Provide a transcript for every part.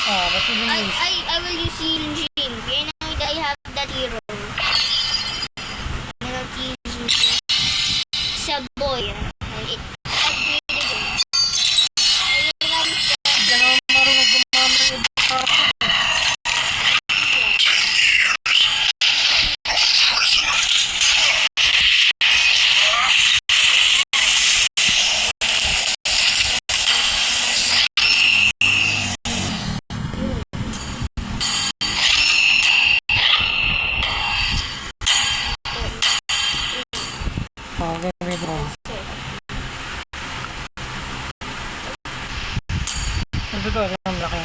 What will you use? I will use healing dream. I know that I have that hero. I don't use Saboy. It upgraded it. I will not use that. Hindi ka naman marunong gumamit ng ibang karakter. Gamit mo. Ito to, ang laki.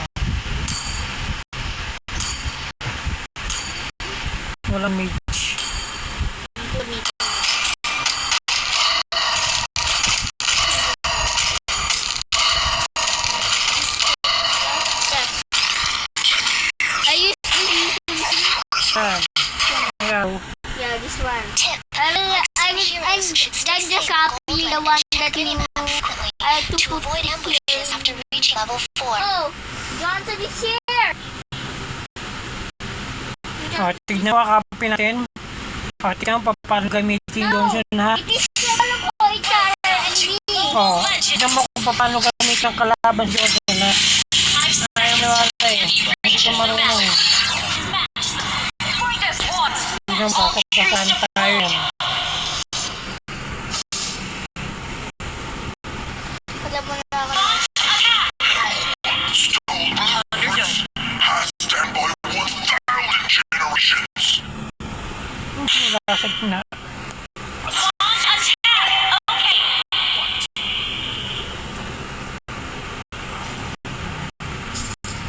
Walang mage. I use Saan? Ikaw. yeah, this one. I'm just copy the one that you I have to To put avoid ambushes after reaching level 4. Oh, Johnson is here. Tignan mo copy natin. Tignan mo paano gamitin Johnson ha. It is all of each other and me. Tignan mo kung paano gamitin ang kalaban Johnson ha. Ayaw na wala eh. Hindi ka marunong. Tignan mo kakasaan tayo yan. Alam mo na ako. Wala sa gina.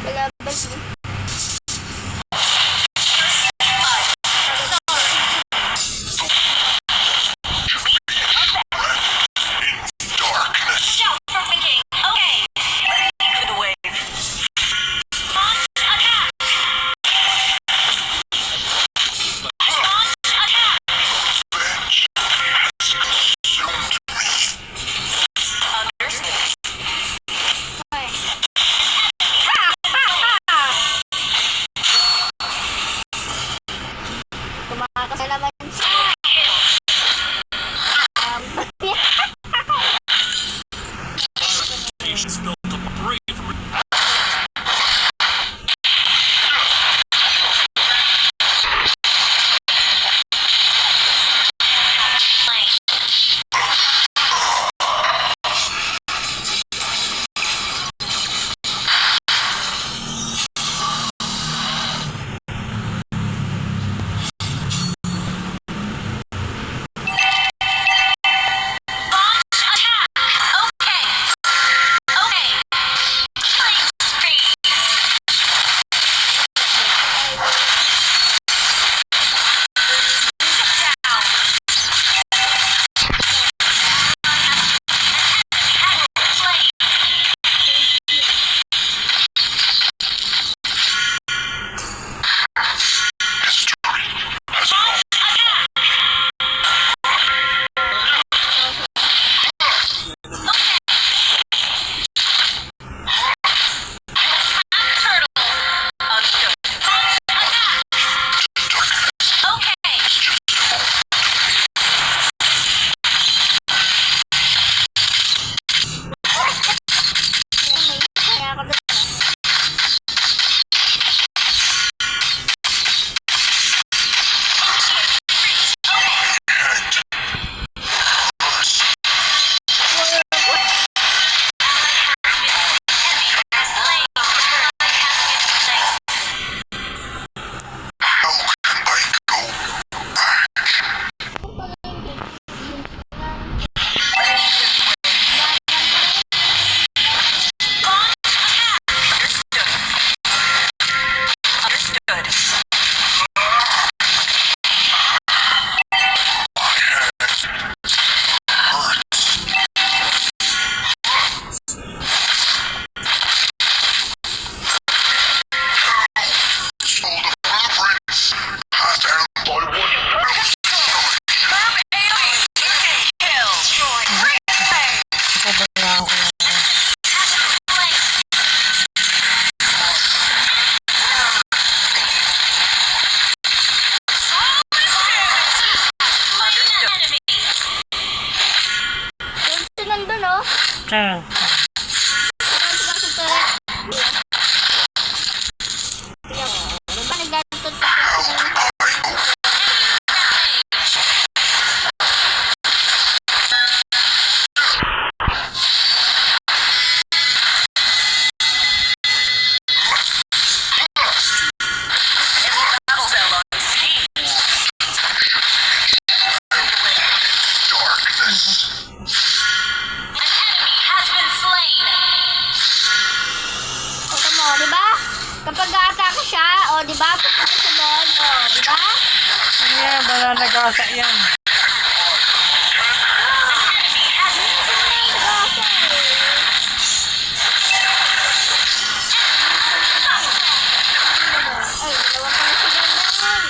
Palabas mo. Ah. Ano ba sa turret? Tingnan mo. Ano ba nagdadot mo, di ba? Kapag a-attack siya, o di ba? Pupunta siya doon, o, di ba? Yan, wala nag-asa yan. Ay, dalawa pala sila doon.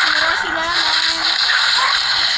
Dalawa sila naman.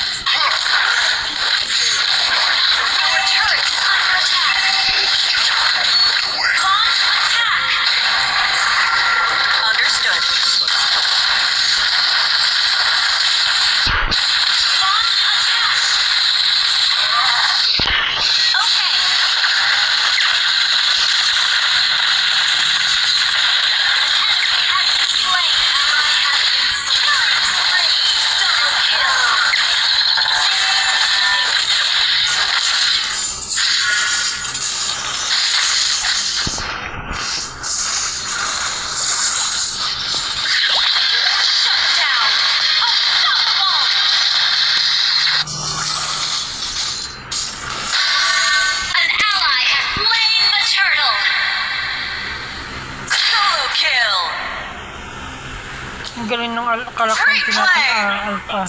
Ang galing ng kalakang natin. Alpha.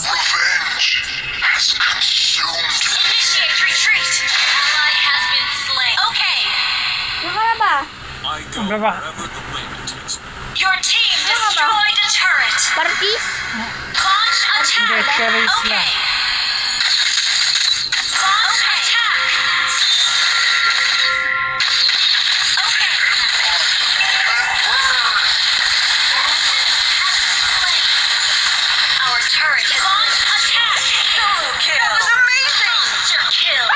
Initiate retreat. Ally has been slain. Okay. Ano ka na ba? Ang baba. Your team destroyed a turret. Partis? Launch Hindi, attack. cherries Okay. lang. Launch attack. Okay. Our turret is launch attack. Solo kill. That was amazing. Monster kill.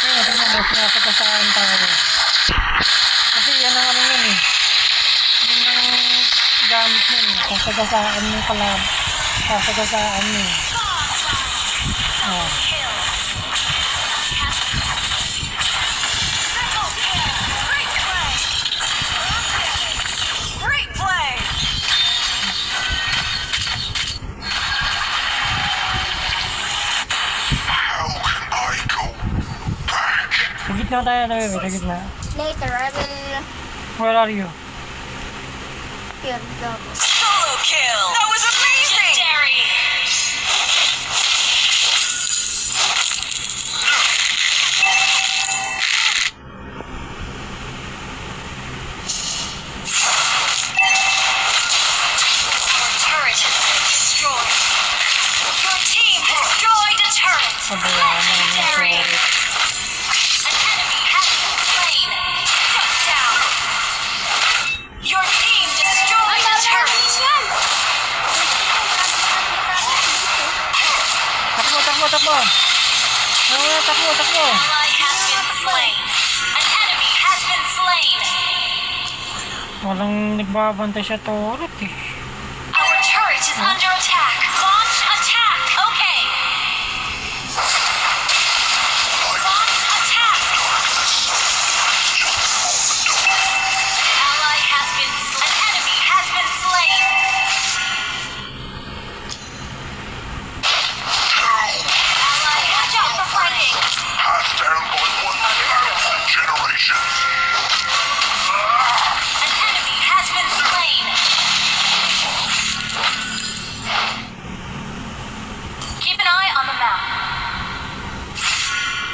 Ayun, tingnan mo, pinasagasaan tayo. Kasi yan ang ano yun eh. Yun ang gamit yun eh. Sasagasaan mo kalab. Sasagasaan mo eh. Oh. Great play. Sa gitna tayo tayo, sa gitna. Later, I will... Where are you? Here, go. Solo kill. That was amazing. Legendary. Our turret has been destroyed. Your team destroyed a turret. Pabayaan mo naman yung Legendary. turret. An enemy has been slain. Shut down. Your team destroyed a turret. Yan! Takbo, takbo, takbo! Takbo, takbo, takbo! Ally has been slain. An enemy has been slain. Walang nagbabantay siya turret eh. Our turret is under attack. Launch attack. Okay. Launch attack. An ally has been slain. An enemy has been slain. Ally has been fighting. Passed down by 1,000 generations. An enemy has been slain. Keep an eye on the map.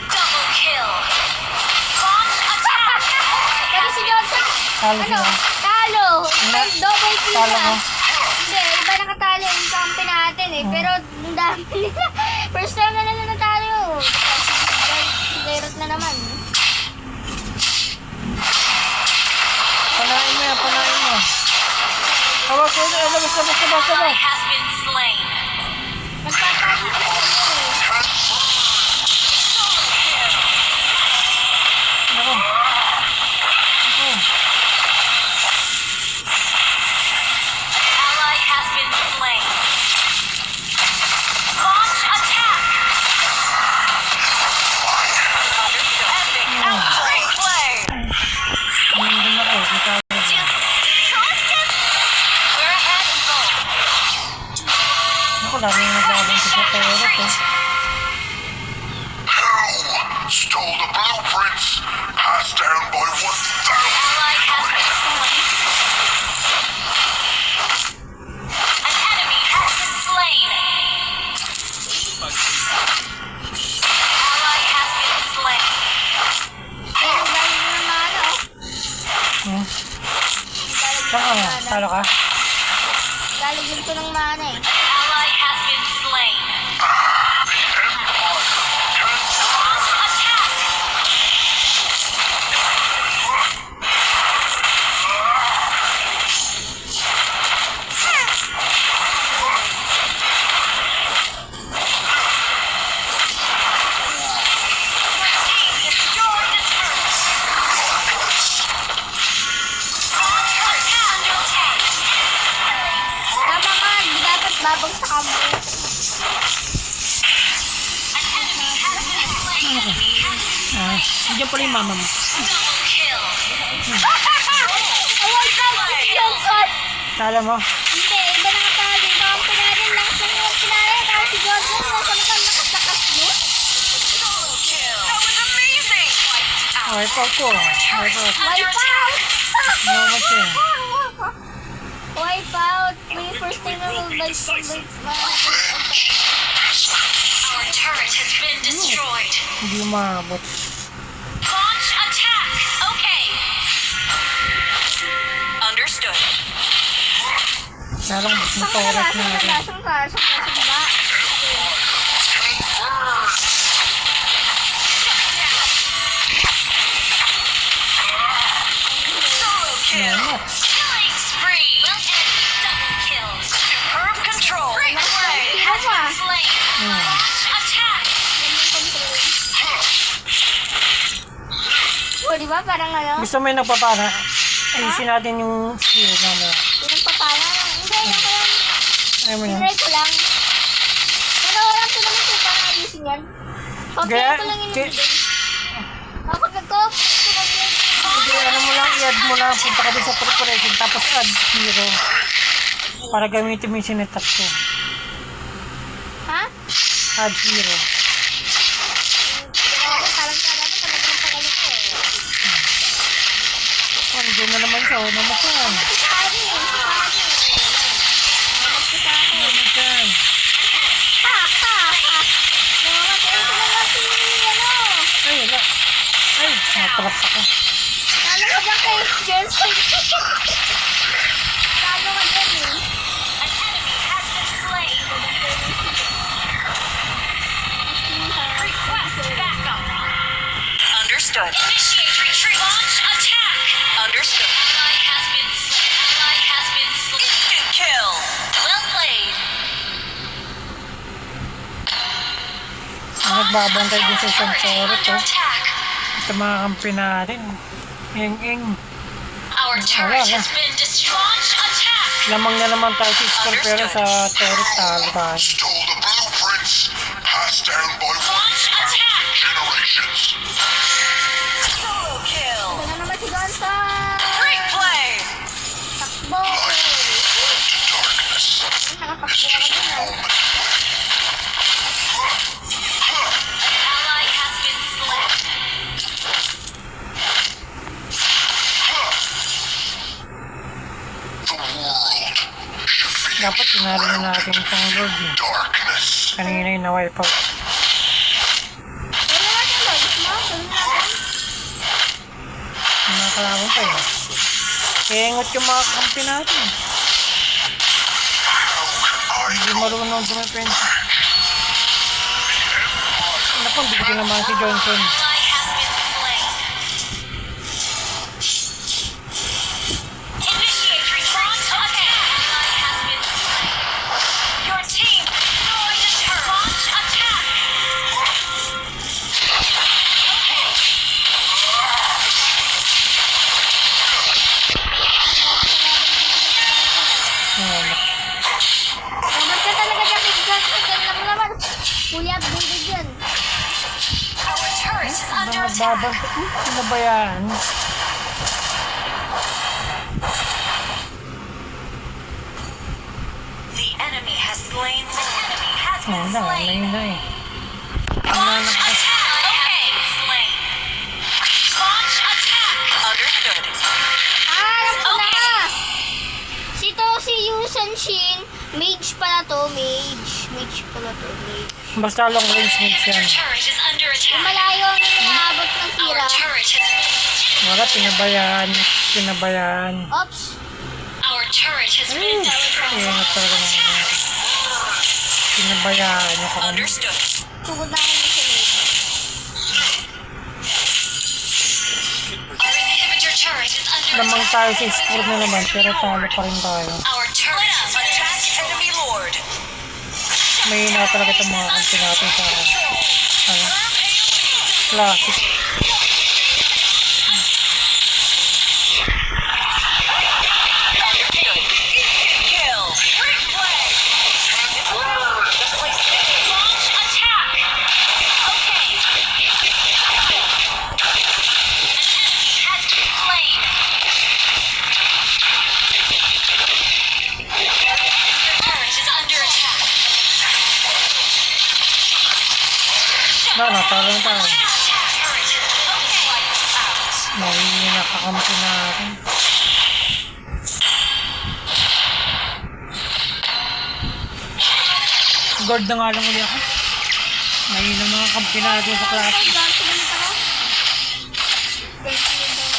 Double kill. Launch attack. Kasi si Johnson, Talo ano? sila. Talo! Hindi. Double kill Talo na. mo. Hindi, iba nakatalo yung kampi natin eh. Pero, ang dami nila. First time na nila natalo. Si Gairot na naman. Panain mo yan, panain mo. Labas, labas. Ally has been slain. Nagpapagod ko eh. Solo kill. Ako. An ally has been slain. Launch attack. Epic outplay. Play. Nandun ako. Kita ako. We're ahead in goal. Ako, lagi yung naglalong sa turret eh. Who stole the blueprints passed down by 1,000 Ally has been slain. An enemy has been slain. Ally has been slain. Pero galing na naman oh. Hmm? Galing Saan ka nga? Talo ka? Galing ko ng mana eh. An ally has been slain. Launch attack. Team destroyed the turret. Launch attack. Under attack. Tama nga, hindi dapat babagsakan mo. An enemy has been slain. Diyan pala yung mama mo. Double kill. Away ka! Johnson! Tala mo? Hindi, iba na katalo. Ito ang pinarin. Lakas na yung pinarin. Ako si Johnson. Nasa nakang lakas-lakas mo. Solo kill. That was amazing. Wiped out. Okay, pa ko. Turret Okay, under Wipe attack. out! Namat siya. Wipe out. May first time na mag-wipe. Our turret has been destroyed. Hindi umabot. Launch attack. Okay. Understood. Sarang mas Saan ka turret ba? na Saan ka rin. ba? Saan ka? Saan ka? Sa baba? Solo kill. Namat. Killing spree. Double kill. Superb control. Great play. Has been slain. Launch attack. O, di ba? Parang ano? Gusto mo yung nagpapara? Ayusin natin yung skill namin. Yung papaya. Hindi, yung ko lang. Ayaw mo yan. Tinry ko lang. Pero walang ko naman kung paano ayusin yan. Copy ko lang yun Kaya- din. Ako nag-copy. Hindi, ano mo lang, i-add mo lang. Punta ka din sa preparation, tapos add hero. Para gamitin mo yung sinetap ko. Ha? Add hero. Parang talagang pagalit ko. Oh, hindi na naman siya. Oh, naman siya. Si Kari. Naman siya. Ha! Ha! Ha! Namamatay ko na nga si ano. Ay, wala. Ay, natrap ako. Talo ka dyan kay Jensen. Talo ka dyan eh. An enemy has been slain. Request backup. Understood. Initiate retreat. Launch attack. Understood. Ally has been slain. Ally has been slain. Instant kill. Well played. Nagbabantay din sa isang turret. Under Oh. attack. Ito mga kampi natin. Ing. Our turret Wala na. has been destroyed. Launch attack. Lamang na naman tayo si Score, pero sa turret talo tayo. Stole the blueprints passed down by Launch attack. generations. Solo kill. Ito na naman si Johnson. Great play. Takbo. Darkness Nakatakbo is ka just a dyan ah. moment. An ally has been slain. The world should be Dapat tinalo na natin itong Lord eh. darkness. Kanina yung na-wipe out. Wala natin Lord. Wala natin. Yung mga kalaban pa eh. Kengot yung mga kampi natin. How can I Hindi marunong dumepensa. Ano po, hindi ko naman si Johnson. Ally has been slain. Initiate retreat. Launch attack. Babang, sino ba yan? The enemy has slain. The enemy has Oh, been na, slain. na eh. Launch attack. Okay. Slain. Launch attack. Understood. Alam ko na! Okay. Si Yusan Shin, mage pala to, mage. Mage pala to, mage. Basta long range mix yan. Our turret is under Yung attack. malayo ang inaabot ng Our tira. turret has been. Wala, pinabayan. Pinabayan. Oops! Our turret has been Ayun destroyed. na talaga mga. Pinabayaan niya ka. Understood. Tugod na ako sa mage. Our inhibitor turret is under Lamang attack. tayo sa score na naman, pero talo pa rin tayo. Our turret has been destroyed. Enemy lord. May na talaga itong mga kanti natin sa ano, classic. Understood. Instant kill. Green flag. Launch attack. Okay. An enemy has been slain. Your turret is under attack. Na, talo na tayo. Turret has been wiped out. May nakakampi natin. Guard na nga lang ulit ako. May na mga kampi natin sa class. Ay, God, sumunod ako. Thank you, God.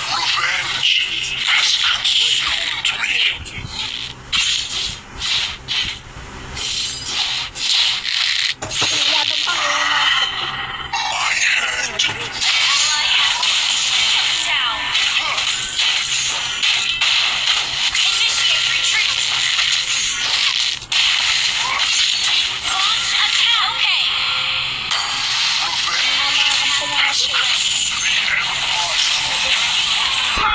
Revenge has consumed me. Laban pa ko, ma. My hand. Ally has been down. Initiate retreat. Launch attack. Okay. Revenge has come to the end of my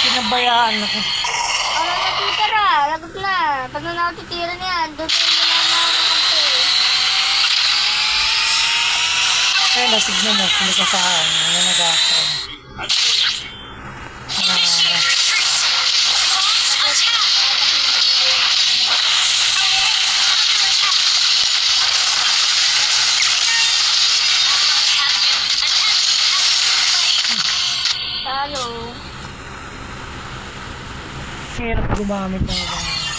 Pinabayaan ako. Ano natitira? Lagot na. Pag na natitira niya, doon tayo na nakakampi. Eh, natignan mo, sila ka saan. Ano nag-aasal. Initiate retreat. Launch attack. Talo. Hirap gumamit ng mga.